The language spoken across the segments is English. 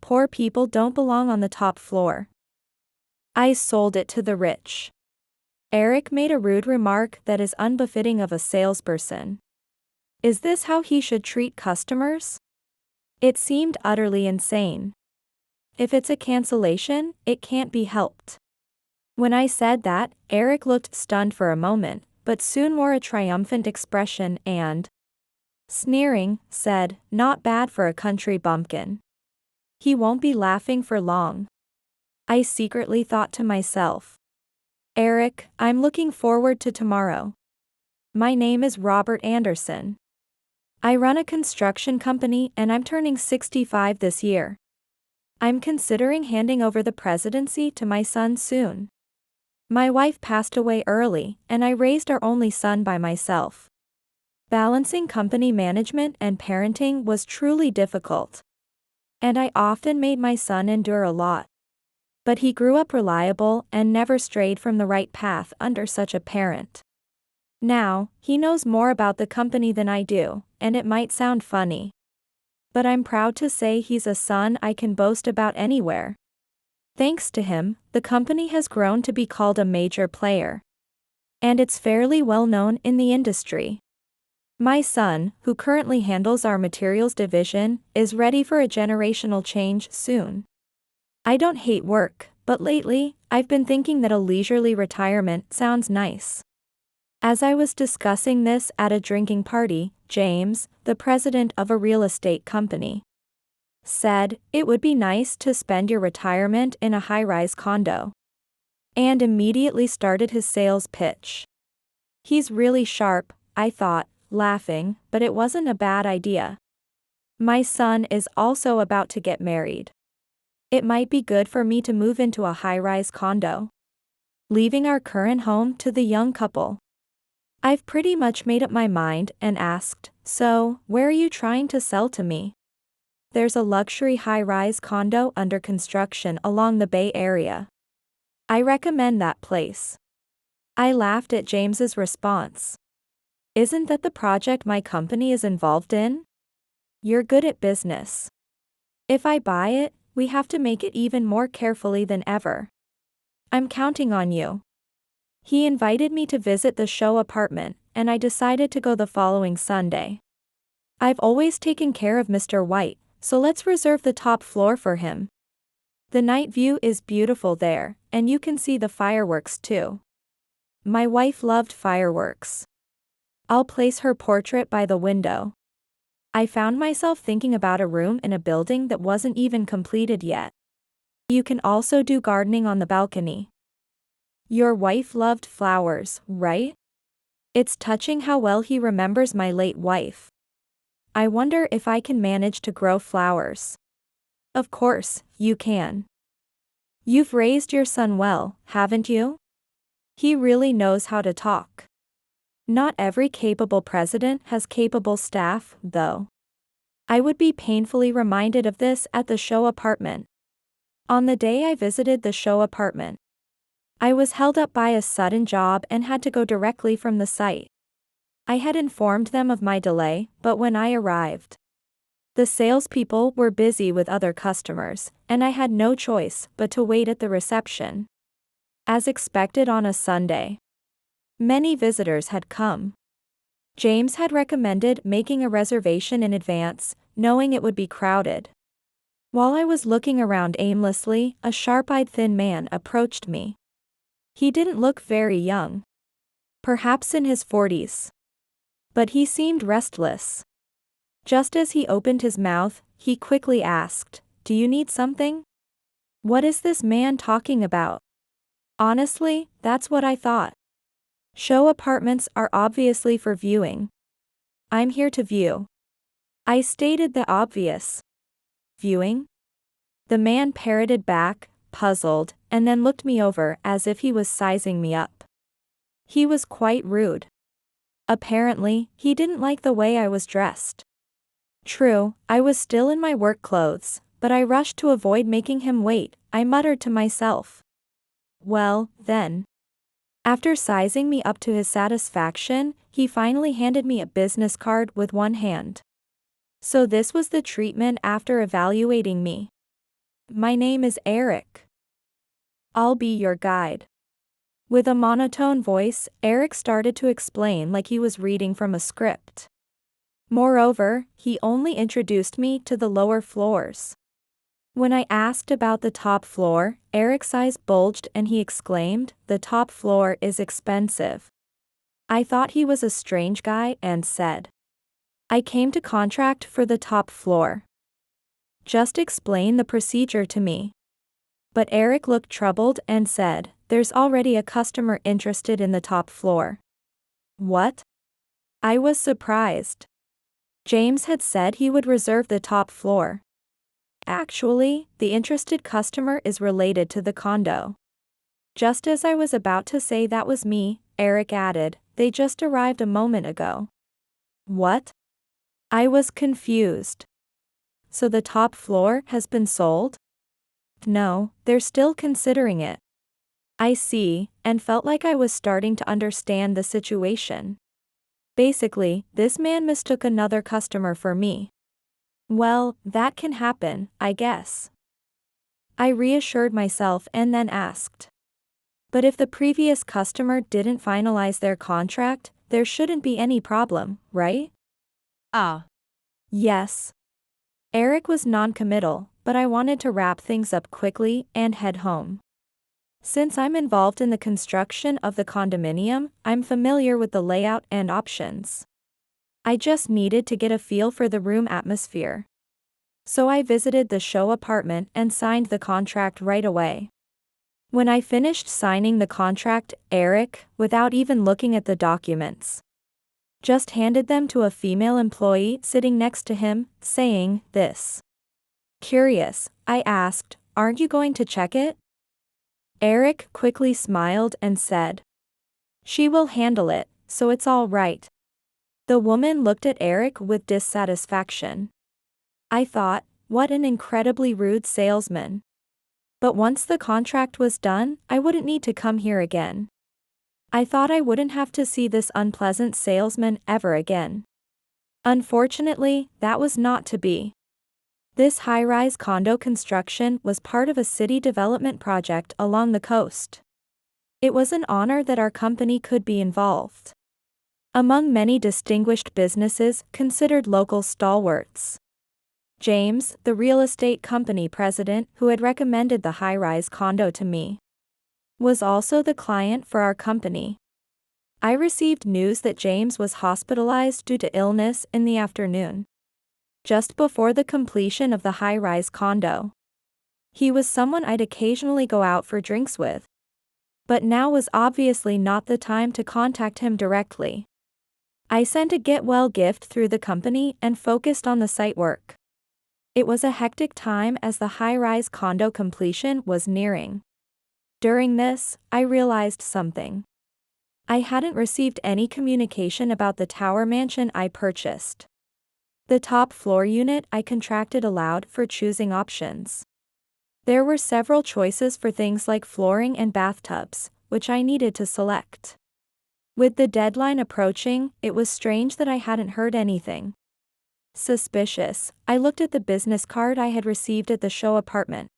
poor people don't belong on the top floor. I sold it to the rich. Eric made a rude remark that is unbefitting of a salesperson. Is this how he should treat customers? It seemed utterly insane. If it's a cancellation, it can't be helped. When I said that, Eric looked stunned for a moment, but soon wore a triumphant expression and, sneering, said, "Not bad for a country bumpkin." He won't be laughing for long. I secretly thought to myself, Eric, I'm looking forward to tomorrow. My name is Robert Anderson. I run a construction company and I'm turning 65 this year. I'm considering handing over the presidency to my son soon. My wife passed away early and I raised our only son by myself. Balancing company management and parenting was truly difficult. And I often made my son endure a lot. But he grew up reliable and never strayed from the right path under such a parent. Now, he knows more about the company than I do, and it might sound funny. But I'm proud to say he's a son I can boast about anywhere. Thanks to him, the company has grown to be called a major player. And it's fairly well known in the industry. My son, who currently handles our materials division, is ready for a generational change soon. I don't hate work, but lately, I've been thinking that a leisurely retirement sounds nice. As I was discussing this at a drinking party, James, the president of a real estate company, said, "It would be nice to spend your retirement in a high-rise condo." And immediately started his sales pitch. He's really sharp, I thought, laughing, but it wasn't a bad idea. My son is also about to get married. It might be good for me to move into a high-rise condo, leaving our current home to the young couple. I've pretty much made up my mind and asked, "So, where are you trying to sell to me?" There's a luxury high-rise condo under construction along the Bay Area. I recommend that place. I laughed at James's response. Isn't that the project my company is involved in? You're good at business. If I buy it, we have to make it even more carefully than ever. I'm counting on you. He invited me to visit the show apartment, and I decided to go the following Sunday. I've always taken care of Mr. White, so let's reserve the top floor for him. The night view is beautiful there, and you can see the fireworks too. My wife loved fireworks. I'll place her portrait by the window. I found myself thinking about a room in a building that wasn't even completed yet. You can also do gardening on the balcony. Your wife loved flowers, right? It's touching how well he remembers my late wife. I wonder if I can manage to grow flowers. Of course, you can. You've raised your son well, haven't you? He really knows how to talk. Not every capable president has capable staff, though. I would be painfully reminded of this at the show apartment. On the day I visited the show apartment, I was held up by a sudden job and had to go directly from the site. I had informed them of my delay, but when I arrived, the salespeople were busy with other customers, and I had no choice but to wait at the reception. As expected on a Sunday, many visitors had come. James had recommended making a reservation in advance, knowing it would be crowded. While I was looking around aimlessly, a sharp-eyed thin man approached me. He didn't look very young. Perhaps in his 40s. But he seemed restless. Just as he opened his mouth, he quickly asked, "Do you need something?" What is this man talking about? Honestly, that's what I thought. Show apartments are obviously for viewing. I'm here to view. I stated the obvious. Viewing? The man parroted back, puzzled, and then looked me over as if he was sizing me up. He was quite rude. Apparently, he didn't like the way I was dressed. True, I was still in my work clothes, but I rushed to avoid making him wait. I muttered to myself. Well, then. After sizing me up to his satisfaction, he finally handed me a business card with one hand. So this was the treatment after evaluating me. My name is Eric. I'll be your guide. With a monotone voice, Eric started to explain like he was reading from a script. Moreover, he only introduced me to the lower floors. When I asked about the top floor, Eric's eyes bulged and he exclaimed, "The top floor is expensive." I thought he was a strange guy and said, "I came to contract for the top floor. Just explain the procedure to me." But Eric looked troubled and said, "There's already a customer interested in the top floor." What? I was surprised. James had said he would reserve the top floor. Actually, the interested customer is related to the condo. Just as I was about to say that was me, Eric added, "They just arrived a moment ago." What? I was confused. So the top floor has been sold? No, they're still considering it. I see, and felt like I was starting to understand the situation. Basically, this man mistook another customer for me. Well, that can happen, I guess. I reassured myself and then asked. But if the previous customer didn't finalize their contract, there shouldn't be any problem, right? Yes. Eric was non-committal, but I wanted to wrap things up quickly and head home. Since I'm involved in the construction of the condominium, I'm familiar with the layout and options. I just needed to get a feel for the room atmosphere. So I visited the show apartment and signed the contract right away. When I finished signing the contract, Eric, without even looking at the documents, just handed them to a female employee sitting next to him, saying, "This." Curious, I asked, "Aren't you going to check it?" Eric quickly smiled and said, "She will handle it, so it's all right." The woman looked at Eric with dissatisfaction. I thought, what an incredibly rude salesman. But once the contract was done, I wouldn't need to come here again. I thought I wouldn't have to see this unpleasant salesman ever again. Unfortunately, that was not to be. This high-rise condo construction was part of a city development project along the coast. It was an honor that our company could be involved among many distinguished businesses considered local stalwarts. James, the real estate company president who had recommended the high-rise condo to me, was also the client for our company. I received news that James was hospitalized due to illness in the afternoon, just before the completion of the high-rise condo. He was someone I'd occasionally go out for drinks with, but now was obviously not the time to contact him directly. I sent a get-well gift through the company and focused on the site work. It was a hectic time as the high-rise condo completion was nearing. During this, I realized something. I hadn't received any communication about the tower mansion I purchased. The top floor unit I contracted allowed for choosing options. There were several choices for things like flooring and bathtubs, which I needed to select. With the deadline approaching, it was strange that I hadn't heard anything. Suspicious, I looked at the business card I had received at the show apartment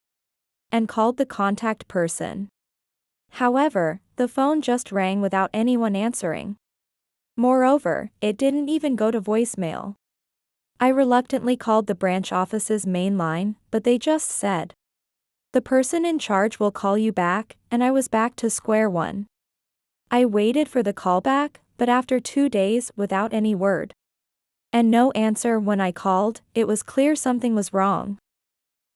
and called the contact person. However, the phone just rang without anyone answering. Moreover, it didn't even go to voicemail. I reluctantly called the branch office's main line, but they just said, "The person in charge will call you back," and I was back to square one. I waited for the callback, but after 2 days without any word and no answer when I called, it was clear something was wrong.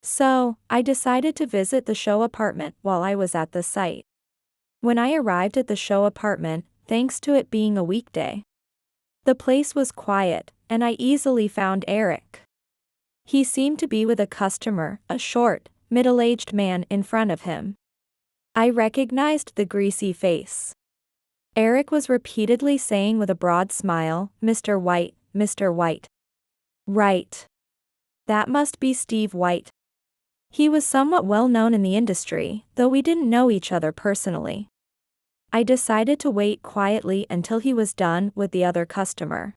So, I decided to visit the show apartment while I was at the site. When I arrived at the show apartment, thanks to it being a weekday, the place was quiet, and I easily found Eric. He seemed to be with a customer, a short, middle-aged man in front of him. I recognized the greasy face. Eric was repeatedly saying with a broad smile, "Mr. White, Mr. White." Right. That must be Steve White. He was somewhat well known in the industry, though we didn't know each other personally. I decided to wait quietly until he was done with the other customer.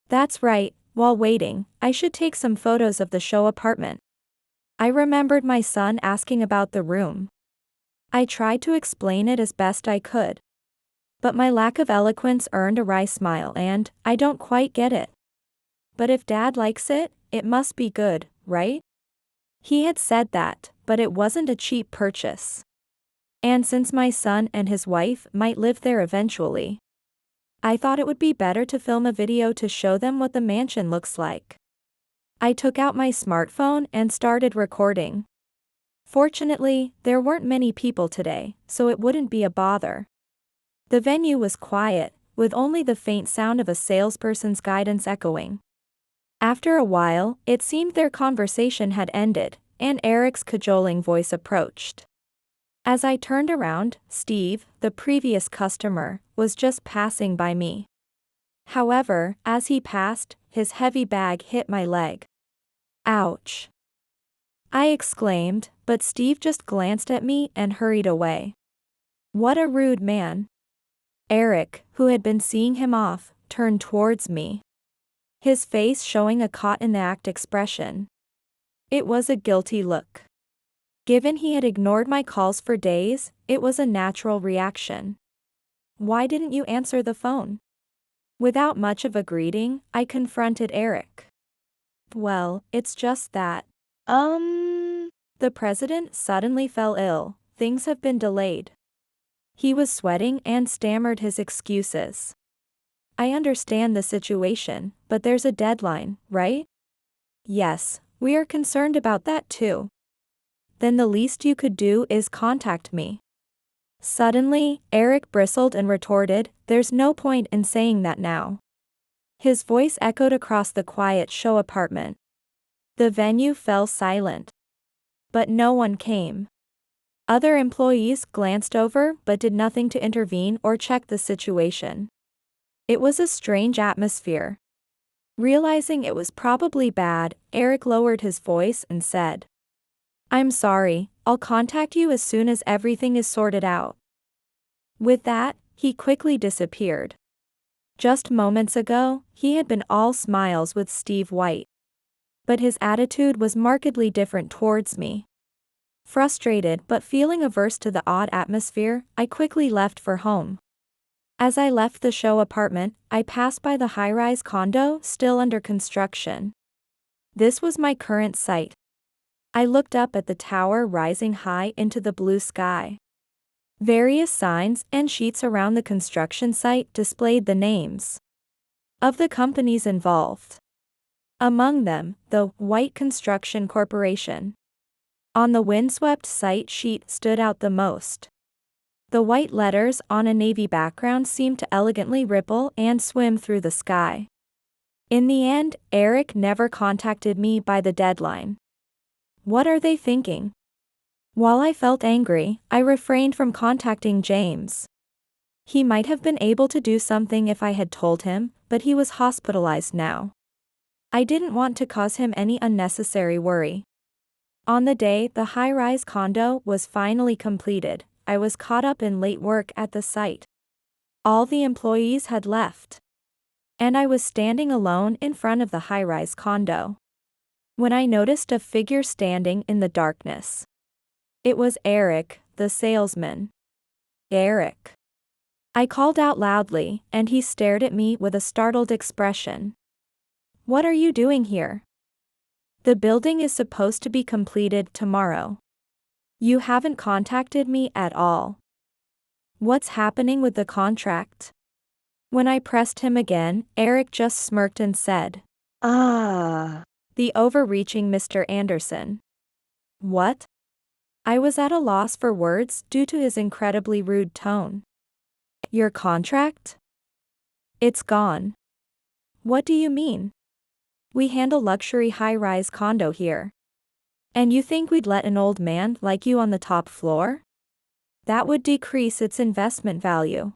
That's right, while waiting, I should take some photos of the show apartment. I remembered my son asking about the room. I tried to explain it as best I could. But my lack of eloquence earned a wry smile and, I don't quite get it. But if Dad likes it, it must be good, right? He had said that, but it wasn't a cheap purchase. And since my son and his wife might live there eventually, I thought it would be better to film a video to show them what the mansion looks like. I took out my smartphone and started recording. Fortunately, there weren't many people today, so it wouldn't be a bother. The venue was quiet, with only the faint sound of a salesperson's guidance echoing. After a while, it seemed their conversation had ended, and Eric's cajoling voice approached. As I turned around, Steve, the previous customer, was just passing by me. However, as he passed, his heavy bag hit my leg. Ouch! I exclaimed, but Steve just glanced at me and hurried away. What a rude man. Eric, who had been seeing him off, turned towards me, his face showing a caught-in-the-act expression. It was a guilty look. Given he had ignored my calls for days, it was a natural reaction. Why didn't you answer the phone? Without much of a greeting, I confronted Eric. Well, it's just that. The president suddenly fell ill. Things have been delayed. He was sweating and stammered his excuses. I understand the situation, but there's a deadline, right? Yes, we are concerned about that too. Then the least you could do is contact me. Suddenly, Eric bristled and retorted, there's no point in saying that now. His voice echoed across the quiet show apartment. The venue fell silent. But no one came. Other employees glanced over but did nothing to intervene or check the situation. It was a strange atmosphere. Realizing it was probably bad, Eric lowered his voice and said, I'm sorry, I'll contact you as soon as everything is sorted out. With that, he quickly disappeared. Just moments ago, he had been all smiles with Steve White. But his attitude was markedly different towards me. Frustrated but feeling averse to the odd atmosphere, I quickly left for home. As I left the show apartment, I passed by the high-rise condo still under construction. This was my current site. I looked up at the tower rising high into the blue sky. Various signs and sheets around the construction site displayed the names of the companies involved. Among them, the White Construction Corporation. On the windswept site sheet stood out the most. The white letters on a navy background seemed to elegantly ripple and swim through the sky. In the end, Eric never contacted me by the deadline. What are they thinking? While I felt angry, I refrained from contacting James. He might have been able to do something if I had told him, but he was hospitalized now. I didn't want to cause him any unnecessary worry. On the day the high-rise condo was finally completed, I was caught up in late work at the site. All the employees had left. And I was standing alone in front of the high-rise condo, when I noticed a figure standing in the darkness. It was Eric, the salesman. Eric. I called out loudly, and he stared at me with a startled expression. What are you doing here? The building is supposed to be completed tomorrow. You haven't contacted me at all. What's happening with the contract? When I pressed him again, Eric just smirked and said, the overreaching Mr. Anderson. What? I was at a loss for words due to his incredibly rude tone. Your contract? It's gone. What do you mean? We handle luxury high-rise condo here. And you think we'd let an old man like you on the top floor? That would decrease its investment value.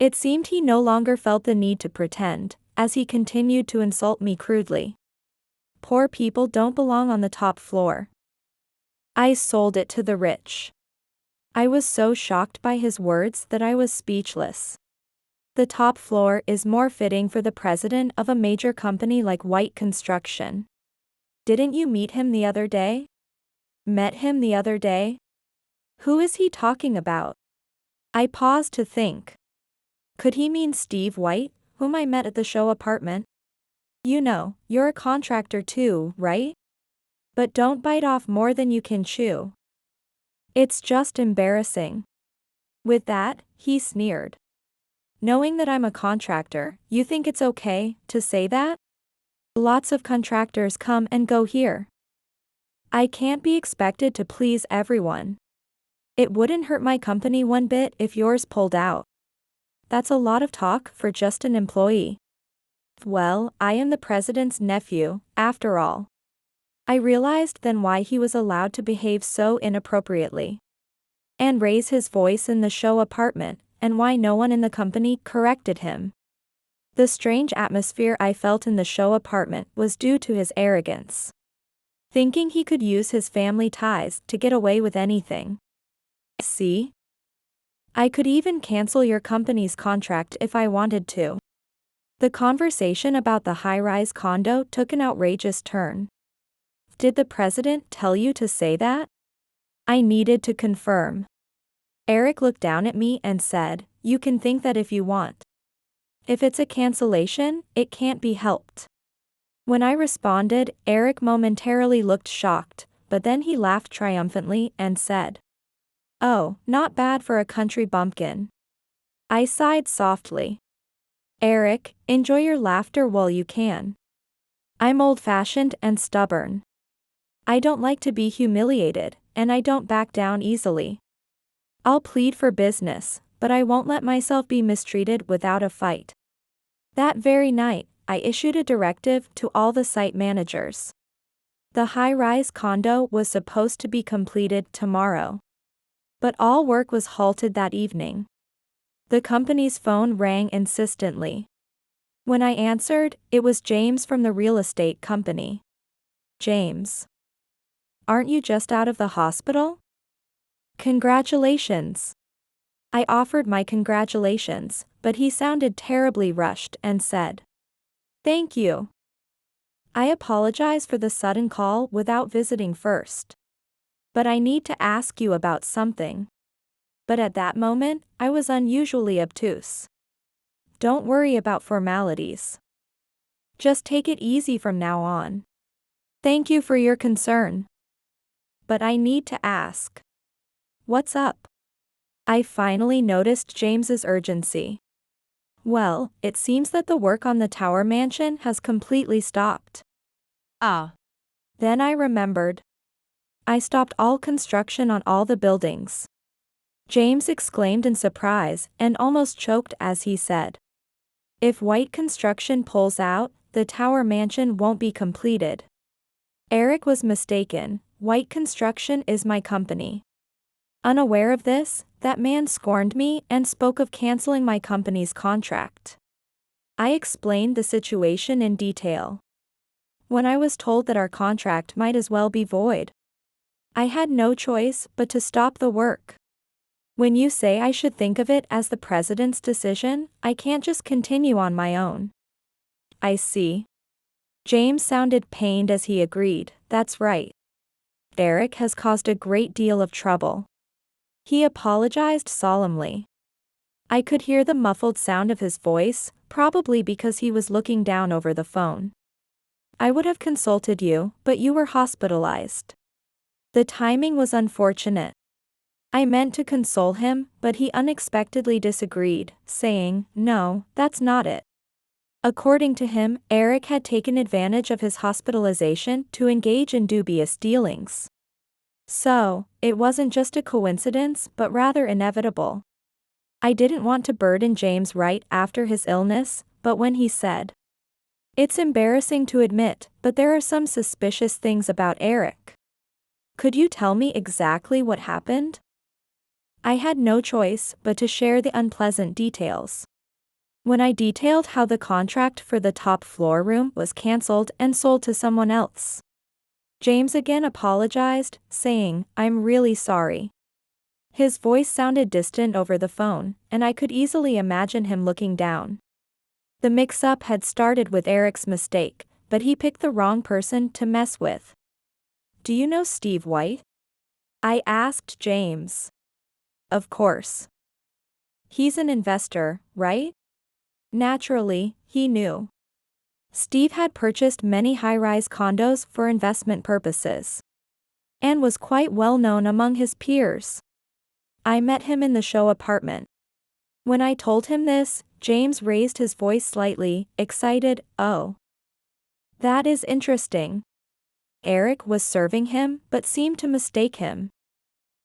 It seemed he no longer felt the need to pretend, as he continued to insult me crudely. Poor people don't belong on the top floor. I sold it to the rich. I was so shocked by his words that I was speechless. The top floor is more fitting for the president of a major company like White Construction. Didn't you meet him the other day? Met him the other day? Who is he talking about? I paused to think. Could he mean Steve White, whom I met at the show apartment? You know, you're a contractor too, right? But don't bite off more than you can chew. It's just embarrassing. With that, he sneered. Knowing that I'm a contractor, you think it's okay to say that? Lots of contractors come and go here. I can't be expected to please everyone. It wouldn't hurt my company one bit if yours pulled out. That's a lot of talk for just an employee. Well, I am the president's nephew, after all. I realized then why he was allowed to behave so inappropriately and raise his voice in the show apartment, and why no one in the company corrected him. The strange atmosphere I felt in the show apartment was due to his arrogance, thinking he could use his family ties to get away with anything. See? I could even cancel your company's contract if I wanted to. The conversation about the high-rise condo took an outrageous turn. Did the president tell you to say that? I needed to confirm. Eric looked down at me and said, you can think that if you want. If it's a cancellation, it can't be helped. When I responded, Eric momentarily looked shocked, but then he laughed triumphantly and said, oh, not bad for a country bumpkin. I sighed softly. Eric, enjoy your laughter while you can. I'm old-fashioned and stubborn. I don't like to be humiliated, and I don't back down easily. I'll plead for business, but I won't let myself be mistreated without a fight. That very night, I issued a directive to all the site managers. The high-rise condo was supposed to be completed tomorrow. But all work was halted that evening. The company's phone rang insistently. When I answered, it was James from the real estate company. James. Aren't you just out of the hospital? Congratulations. I offered my congratulations, but he sounded terribly rushed and said, thank you. I apologize for the sudden call without visiting first. But I need to ask you about something. But at that moment, I was unusually obtuse. Don't worry about formalities. Just take it easy from now on. Thank you for your concern. But I need to ask. What's up? I finally noticed James's urgency. Well, it seems that the work on the tower mansion has completely stopped. Ah. Then I remembered. I stopped all construction on all the buildings. James exclaimed in surprise and almost choked as he said, if White Construction pulls out, the tower mansion won't be completed. Eric was mistaken. White Construction is my company. Unaware of this, that man scorned me and spoke of canceling my company's contract. I explained the situation in detail. When I was told that our contract might as well be void, I had no choice but to stop the work. When you say I should think of it as the president's decision, I can't just continue on my own. I see. James sounded pained as he agreed, that's right. Eric has caused a great deal of trouble. He apologized solemnly. I could hear the muffled sound of his voice, probably because he was looking down over the phone. I would have consulted you, but you were hospitalized. The timing was unfortunate. I meant to console him, but he unexpectedly disagreed, saying, no, that's not it. According to him, Eric had taken advantage of his hospitalization to engage in dubious dealings. So, it wasn't just a coincidence but rather inevitable. I didn't want to burden James right after his illness, but when he said, it's embarrassing to admit, but there are some suspicious things about Eric. Could you tell me exactly what happened? I had no choice but to share the unpleasant details. When I detailed how the contract for the top floor room was cancelled and sold to someone else, James again apologized, saying, I'm really sorry. His voice sounded distant over the phone, and I could easily imagine him looking down. The mix-up had started with Eric's mistake, but he picked the wrong person to mess with. Do you know Steve White? I asked James. Of course. He's an investor, right? Naturally, he knew. Steve had purchased many high-rise condos for investment purposes and was quite well known among his peers. I met him in the show apartment. When I told him this, James raised his voice slightly, excited. Oh. That is interesting. Eric was serving him but seemed to mistake him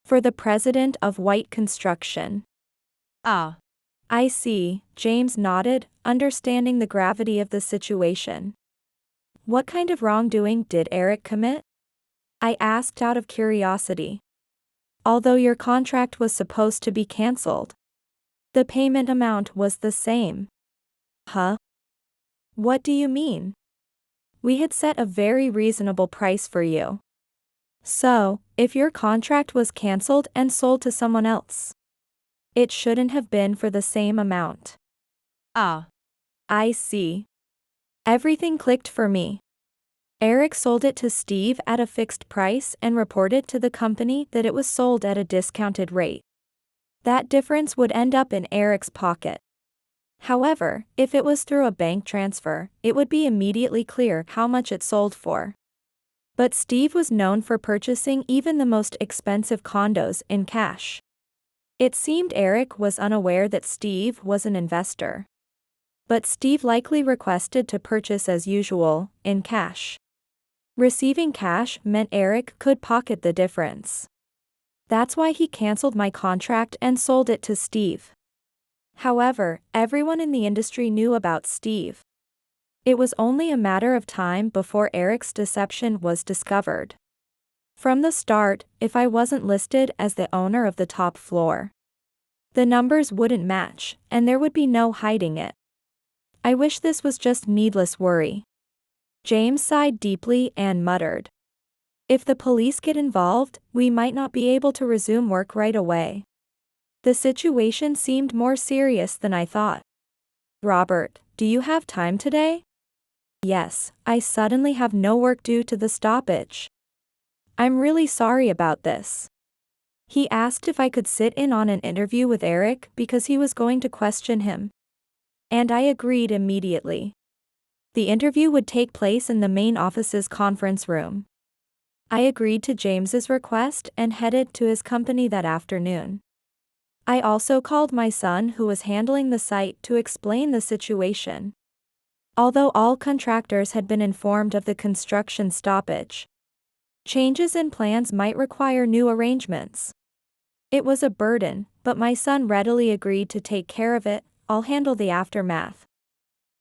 for the president of White Construction. Ah. I see, James nodded, understanding the gravity of the situation. What kind of wrongdoing did Eric commit? I asked out of curiosity. Although your contract was supposed to be cancelled, the payment amount was the same. Huh? What do you mean? We had set a very reasonable price for you. So, if your contract was cancelled and sold to someone else, it shouldn't have been for the same amount. Ah. I see. Everything clicked for me. Eric sold it to Steve at a fixed price and reported to the company that it was sold at a discounted rate. That difference would end up in Eric's pocket. However, if it was through a bank transfer, it would be immediately clear how much it sold for. But Steve was known for purchasing even the most expensive condos in cash. It seemed Eric was unaware that Steve was an investor. But Steve likely requested to purchase as usual, in cash. Receiving cash meant Eric could pocket the difference. That's why he canceled my contract and sold it to Steve. However, everyone in the industry knew about Steve. It was only a matter of time before Eric's deception was discovered. From the start, if I wasn't listed as the owner of the top floor, the numbers wouldn't match, and there would be no hiding it. I wish this was just needless worry. James sighed deeply and muttered. If the police get involved, we might not be able to resume work right away. The situation seemed more serious than I thought. Robert, do you have time today? Yes, I suddenly have no work due to the stoppage. I'm really sorry about this. He asked if I could sit in on an interview with Eric because he was going to question him. And I agreed immediately. The interview would take place in the main office's conference room. I agreed to James's request and headed to his company that afternoon. I also called my son who was handling the site to explain the situation. Although all contractors had been informed of the construction stoppage, changes in plans might require new arrangements. It was a burden, but my son readily agreed to take care of it. I'll handle the aftermath.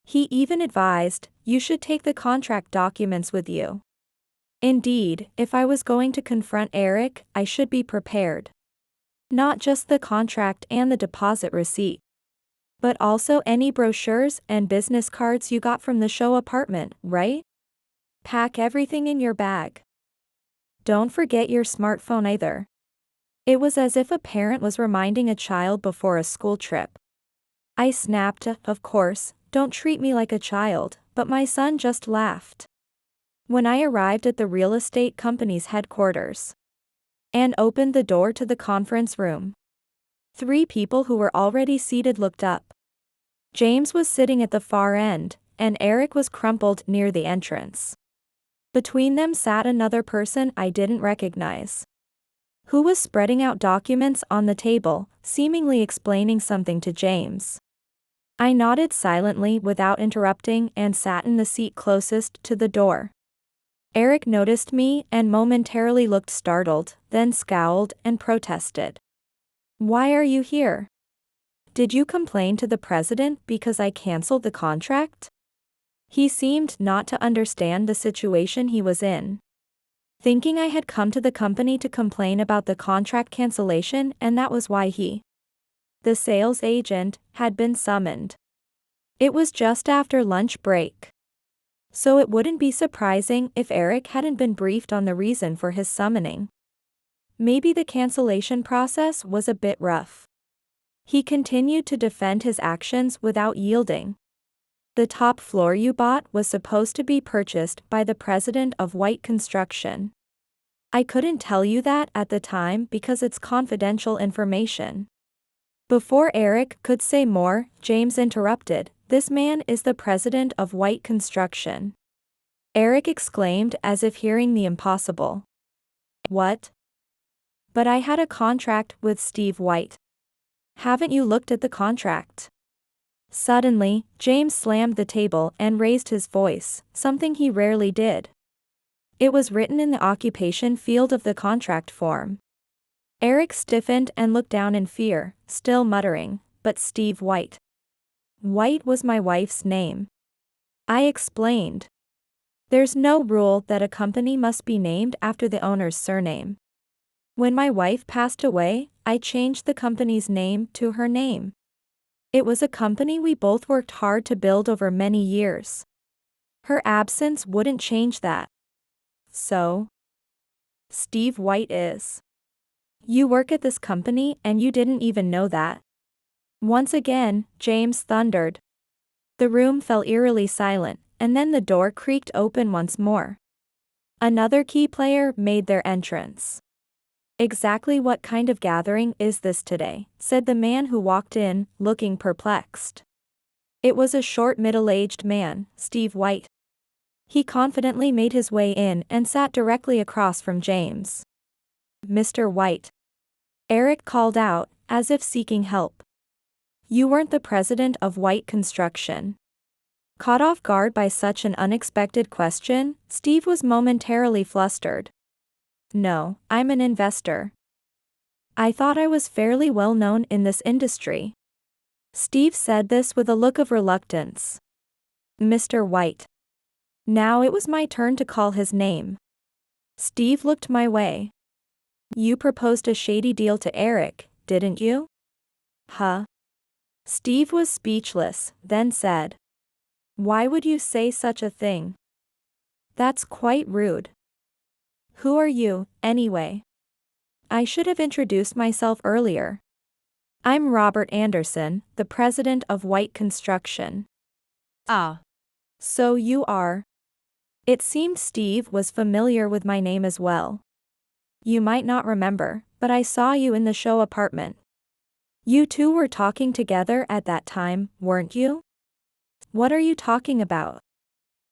He even advised, you should take the contract documents with you. Indeed, if I was going to confront Eric, I should be prepared. Not just the contract and the deposit receipt, but also any brochures and business cards you got from the show apartment, right? Pack everything in your bag. Don't forget your smartphone either. It was as if a parent was reminding a child before a school trip. I snapped, of course, don't treat me like a child, but my son just laughed. When I arrived at the real estate company's headquarters and opened the door to the conference room, 3 people who were already seated looked up. James was sitting at the far end, and Eric was crumpled near the entrance. Between them sat another person I didn't recognize, who was spreading out documents on the table, seemingly explaining something to James. I nodded silently without interrupting and sat in the seat closest to the door. Eric noticed me and momentarily looked startled, then scowled and protested. Why are you here? Did you complain to the president because I canceled the contract? He seemed not to understand the situation he was in, thinking I had come to the company to complain about the contract cancellation, and that was why he, the sales agent, had been summoned. It was just after lunch break, so it wouldn't be surprising if Eric hadn't been briefed on the reason for his summoning. Maybe the cancellation process was a bit rough. He continued to defend his actions without yielding. The top floor you bought was supposed to be purchased by the president of White Construction. I couldn't tell you that at the time because it's confidential information. Before Eric could say more, James interrupted. This man is the president of White Construction. Eric exclaimed as if hearing the impossible. What? But I had a contract with Steve White. Haven't you looked at the contract? Suddenly, James slammed the table and raised his voice, something he rarely did. It was written in the occupation field of the contract form. Eric stiffened and looked down in fear, still muttering, but Steve White. White was my wife's name. I explained. There's no rule that a company must be named after the owner's surname. When my wife passed away, I changed the company's name to her name. It was a company we both worked hard to build over many years. Her absence wouldn't change that. So, Steve White is. You work at this company and you didn't even know that. Once again, James thundered. The room fell eerily silent, and then the door creaked open once more. Another key player made their entrance. Exactly what kind of gathering is this today? Said the man who walked in, looking perplexed. It was a short middle-aged man, Steve White. He confidently made his way in and sat directly across from James. Mr. White. Eric called out, as if seeking help. You weren't the president of White Construction. Caught off guard by such an unexpected question, Steve was momentarily flustered. No, I'm an investor. I thought I was fairly well known in this industry. Steve said this with a look of reluctance. Mr. White. Now it was my turn to call his name. Steve looked my way. You proposed a shady deal to Eric, didn't you? Huh? Steve was speechless, then said. Why would you say such a thing? That's quite rude. Who are you, anyway? I should have introduced myself earlier. I'm Robert Anderson, the president of White Construction. Ah. So you are. It seemed Steve was familiar with my name as well. You might not remember, but I saw you in the show apartment. You two were talking together at that time, weren't you? What are you talking about?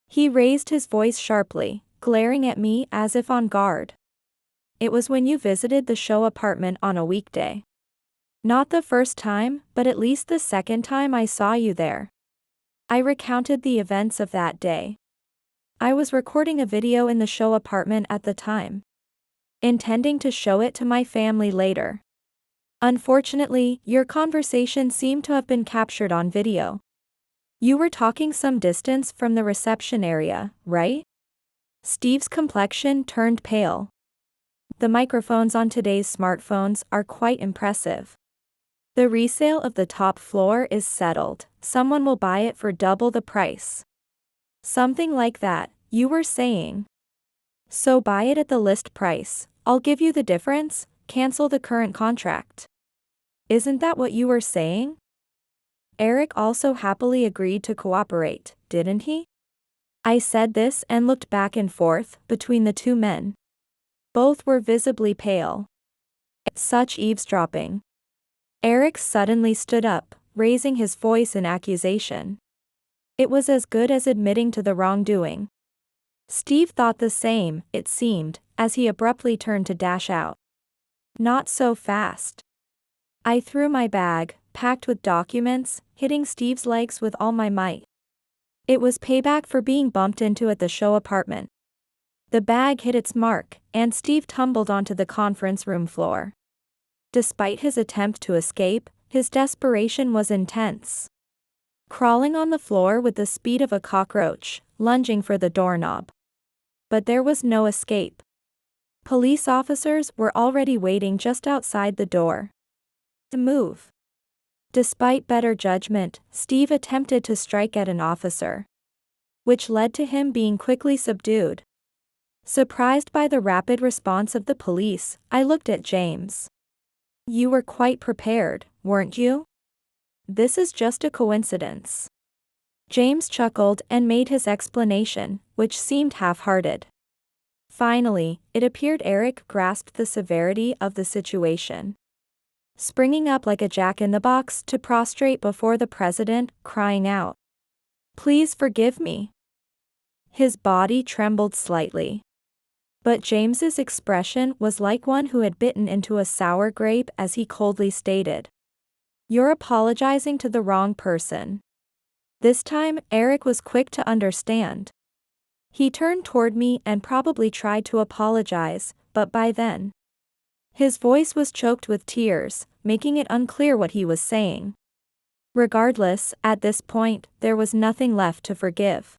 He raised his voice sharply, glaring at me as if on guard. It was when you visited the show apartment on a weekday. Not the first time, but at least the second time I saw you there. I recounted the events of that day. I was recording a video in the show apartment at the time, intending to show it to my family later. Unfortunately, your conversation seemed to have been captured on video. You were talking some distance from the reception area, right? Steve's complexion turned pale. The microphones on today's smartphones are quite impressive. The resale of the top floor is settled. Someone will buy it for double the price. Something like that, you were saying. So buy it at the list price. I'll give you the difference, cancel the current contract. Isn't that what you were saying? Eric also happily agreed to cooperate, didn't he? I said this and looked back and forth between the two men. Both were visibly pale. Such eavesdropping. Eric suddenly stood up, raising his voice in accusation. It was as good as admitting to the wrongdoing. Steve thought the same, it seemed, as he abruptly turned to dash out. Not so fast. I threw my bag, packed with documents, hitting Steve's legs with all my might. It was payback for being bumped into at the show apartment. The bag hit its mark, and Steve tumbled onto the conference room floor. Despite his attempt to escape, his desperation was intense. Crawling on the floor with the speed of a cockroach, lunging for the doorknob. But there was no escape. Police officers were already waiting just outside the door. To move. Despite better judgment, Steve attempted to strike at an officer, which led to him being quickly subdued. Surprised by the rapid response of the police, I looked at James. You were quite prepared, weren't you? This is just a coincidence. James chuckled and made his explanation, which seemed half-hearted. Finally, it appeared Eric grasped the severity of the situation. Springing up like a jack-in-the-box to prostrate before the president, crying out, "Please forgive me." His body trembled slightly. But James's expression was like one who had bitten into a sour grape as he coldly stated, "You're apologizing to the wrong person." This time, Eric was quick to understand. He turned toward me and probably tried to apologize, but by then, his voice was choked with tears, making it unclear what he was saying. Regardless, at this point, there was nothing left to forgive.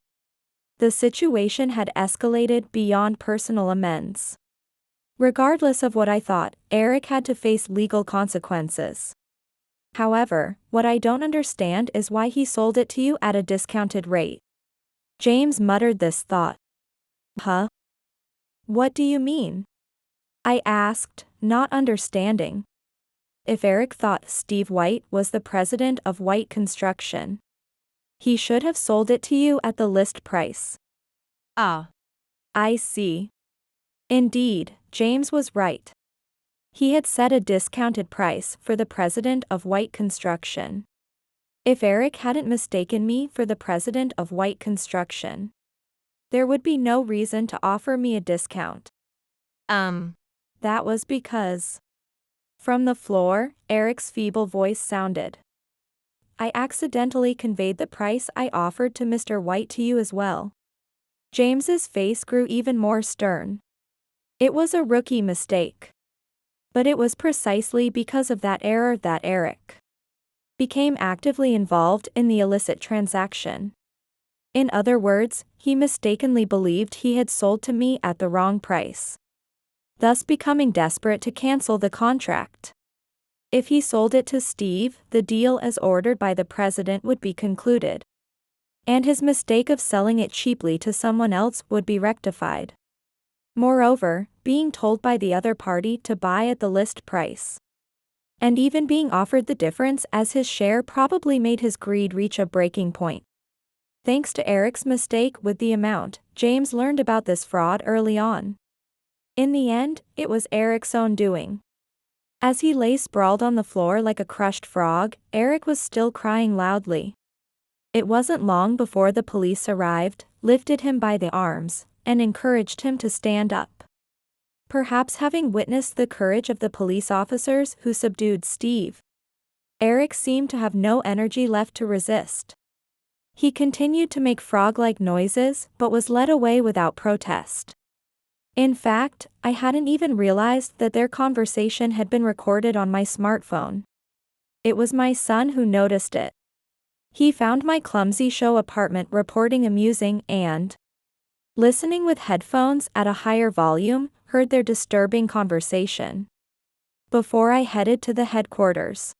The situation had escalated beyond personal amends. Regardless of what I thought, Eric had to face legal consequences. However, what I don't understand is why he sold it to you at a discounted rate. James muttered this thought. Huh? What do you mean? I asked, not understanding. If Eric thought Steve White was the president of White Construction, he should have sold it to you at the list price. Ah. I see. Indeed, James was right. He had set a discounted price for the president of White Construction. If Eric hadn't mistaken me for the president of White Construction, there would be no reason to offer me a discount. That was because. From the floor, Eric's feeble voice sounded. I accidentally conveyed the price I offered to Mr. White to you as well. James's face grew even more stern. It was a rookie mistake. But it was precisely because of that error that Eric became actively involved in the illicit transaction. In other words, he mistakenly believed he had sold to me at the wrong price, thus becoming desperate to cancel the contract. If he sold it to Steve, the deal as ordered by the president would be concluded, and his mistake of selling it cheaply to someone else would be rectified. Moreover, being told by the other party to buy at the list price, and even being offered the difference as his share, probably made his greed reach a breaking point. Thanks to Eric's mistake with the amount, James learned about this fraud early on. In the end, it was Eric's own doing. As he lay sprawled on the floor like a crushed frog, Eric was still crying loudly. It wasn't long before the police arrived, lifted him by the arms, and encouraged him to stand up. Perhaps having witnessed the courage of the police officers who subdued Steve, Eric seemed to have no energy left to resist. He continued to make frog-like noises, but was led away without protest. In fact, I hadn't even realized that their conversation had been recorded on my smartphone. It was my son who noticed it. He found my clumsy show apartment reporting amusing and, listening with headphones at a higher volume, heard their disturbing conversation. Before I headed to the headquarters,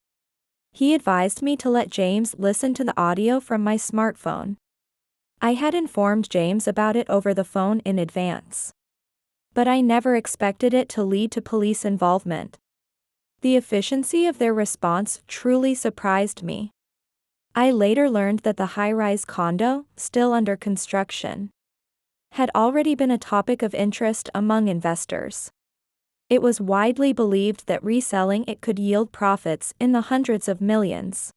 he advised me to let James listen to the audio from my smartphone. I had informed James about it over the phone in advance, but I never expected it to lead to police involvement. The efficiency of their response truly surprised me. I later learned that the high-rise condo, still under construction, had already been a topic of interest among investors. It was widely believed that reselling it could yield profits in the hundreds of millions.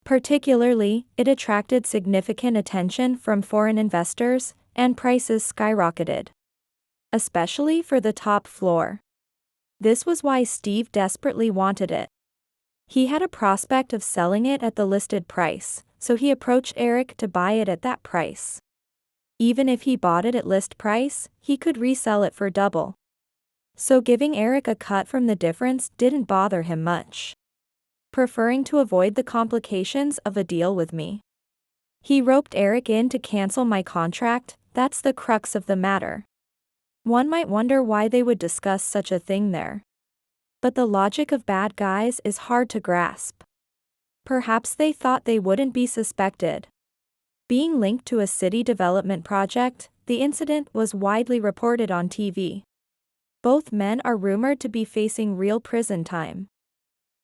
Particularly, it attracted significant attention from foreign investors, and prices skyrocketed, especially for the top floor. This was why Steve desperately wanted it. He had a prospect of selling it at the listed price, so he approached Eric to buy it at that price. Even if he bought it at list price, he could resell it for double. So giving Eric a cut from the difference didn't bother him much, preferring to avoid the complications of a deal with me. He roped Eric in to cancel my contract. That's the crux of the matter. One might wonder why they would discuss such a thing there. But the logic of bad guys is hard to grasp. Perhaps they thought they wouldn't be suspected. Being linked to a city development project, the incident was widely reported on TV. Both men are rumored to be facing real prison time.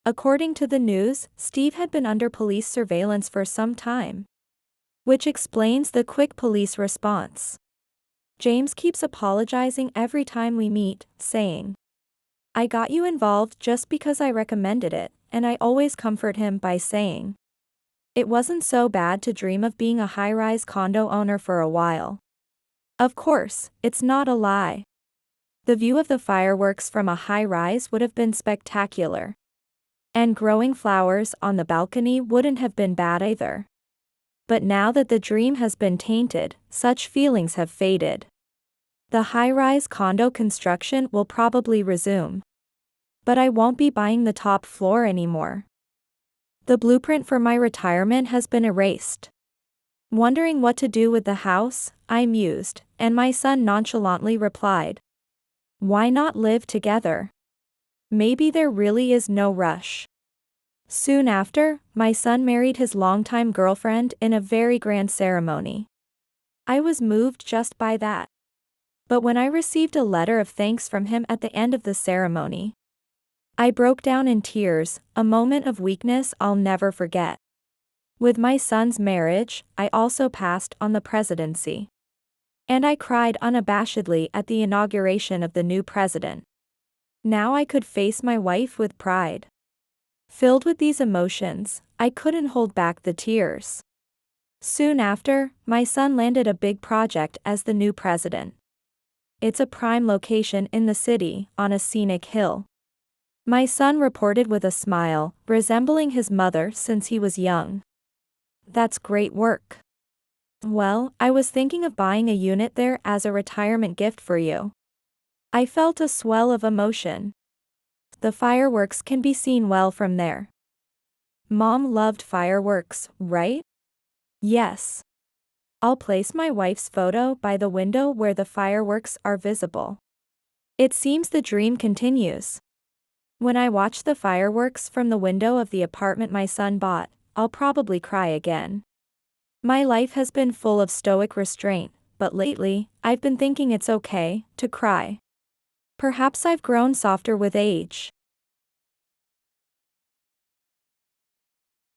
According to the news, Steve had been under police surveillance for some time, which explains the quick police response. James keeps apologizing every time we meet, saying, "I got you involved just because I recommended it," and I always comfort him by saying, "It wasn't so bad to dream of being a high-rise condo owner for a while." Of course, it's not a lie. The view of the fireworks from a high-rise would have been spectacular. And growing flowers on the balcony wouldn't have been bad either. But now that the dream has been tainted, such feelings have faded. The high-rise condo construction will probably resume. But I won't be buying the top floor anymore. The blueprint for my retirement has been erased. Wondering what to do with the house, I mused, and my son nonchalantly replied, "Why not live together? Maybe there really is no rush." Soon after, my son married his longtime girlfriend in a very grand ceremony. I was moved just by that. But when I received a letter of thanks from him at the end of the ceremony, I broke down in tears, a moment of weakness I'll never forget. With my son's marriage, I also passed on the presidency. And I cried unabashedly at the inauguration of the new president. Now I could face my wife with pride. Filled with these emotions, I couldn't hold back the tears. Soon after, my son landed a big project as the new president. It's a prime location in the city, on a scenic hill. My son reported with a smile, resembling his mother since he was young. "That's great work. Well, I was thinking of buying a unit there as a retirement gift for you." I felt a swell of emotion. The fireworks can be seen well from there. Mom loved fireworks, right? Yes. I'll place my wife's photo by the window where the fireworks are visible. It seems the dream continues. When I watch the fireworks from the window of the apartment my son bought, I'll probably cry again. My life has been full of stoic restraint, but lately, I've been thinking it's okay to cry. Perhaps I've grown softer with age.